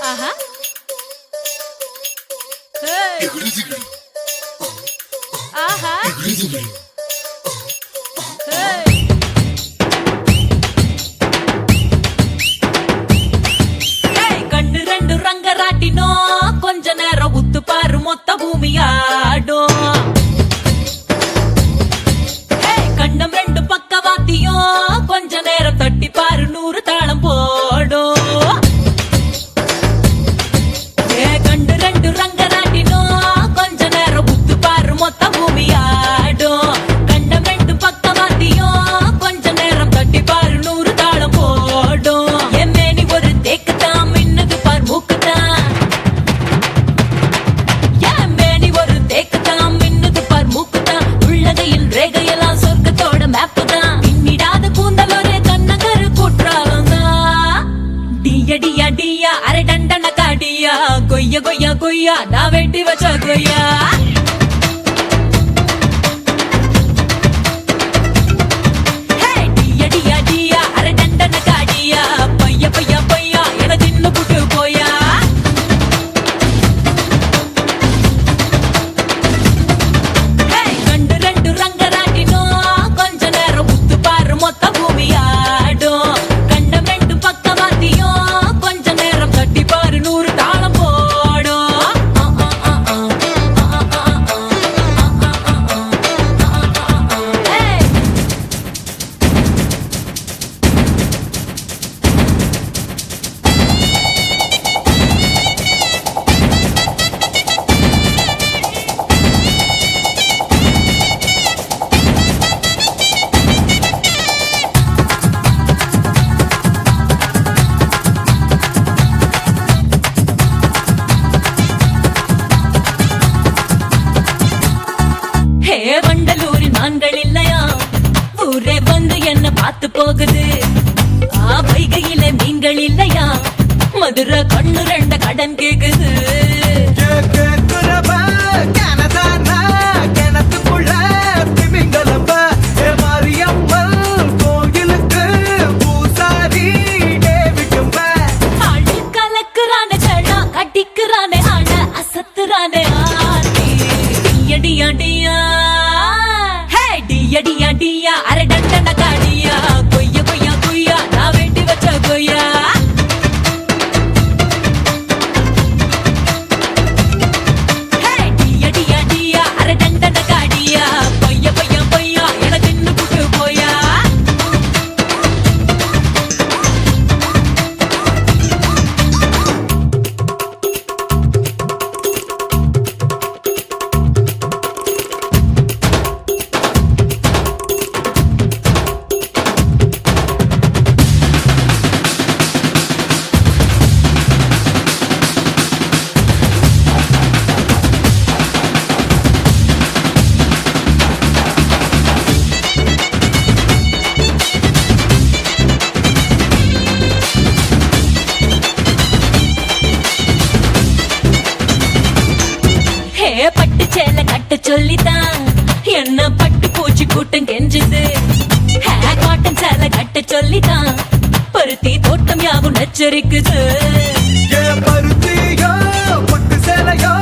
ஆஹா ஆஹா கண்ணு ரெண்டு ரங்கராட்டினோ கொஞ்ச நேரம் உத்து பாரு மொத்த பூமியாடும் கண்ணம் ரெண்டு பக்கவாத்தியும் கொஞ்ச நேரம் தட்டி பாரு 100 தாளம் போடும் கண்ணு ரெண்டு ரங்கராட்டினோம் கொஞ்ச நேரம் உத்து பாரு மொத்த பூமியாடும் கண்ணம் ரெண்டு பக்கவாத்தியும் கொஞ்ச நேரம் தட்டி பாரு 100 தாளம் போடும் எம்மேனி ஒரு தேக்குதான் மின்னது பார் மூக்குதான் எம்மேனி ஒரு தேக்குதான் மின்னது பார் மூக்குதான் உள்ளதையில் ரேகையெல்லாம் சொர்க்கத்தோட மேப்பு தான் பின்னிடாத கூந்தல் ஒரு கண்ணகரு குற்றாலம் தான் டியா டியா டியா அரை டண்டன காடியா கொய்யா கொய்யா கொய்யா நான் வெட்டி வச்ச கொய்யா டியா டியா டியா அரை டண்டன காடியா பையா பையா பையா என தின்னு புட்டு போயா கண்டு ரெண்டு ரங்கராட்டினோ கொஞ்ச நேரம் உத்து பாரு மொத்த பூமியாடும் கண்டம் ரெண்டு பக்கவாத்தியும் கொஞ்ச நேரம் தட்டி பாரு 100 தாளம் போடும் ஹே வண்டலூரில் மான்கள் இல்லையா ஊரே வந்து என்ன பார்த்து போகுது வைகையில மீன்கள் இல்லையா மதுரை கண்ணு ரெண்ட கடன் கேக்குது ஆளு கலக்குறானே ஜடா கட்டிக்குறானே ஆன அசத்துறானே ஆட்டி டியா டியா டியா ஹே டியா டியா டியா அரை டண்டன காடியா கொய்யா கொய்யா கொய்யா நான் வெட்டி வச்ச கொய்யா டியா டியா டியா அரை டண்டன காடியா பையா பையா பையா என தின்னு புட்டு போயா பட்டு சேலை கட்ட சொல்லிதான் என்ன பட்டு பூச்சி கூட்டம் கெஞ்சுது காட்டன் சேலை கட்ட சொல்லிதான் பருத்தி தோட்டம் யாவும் நச்சரிக்குது பருத்தியோ பட்டு சேலையோ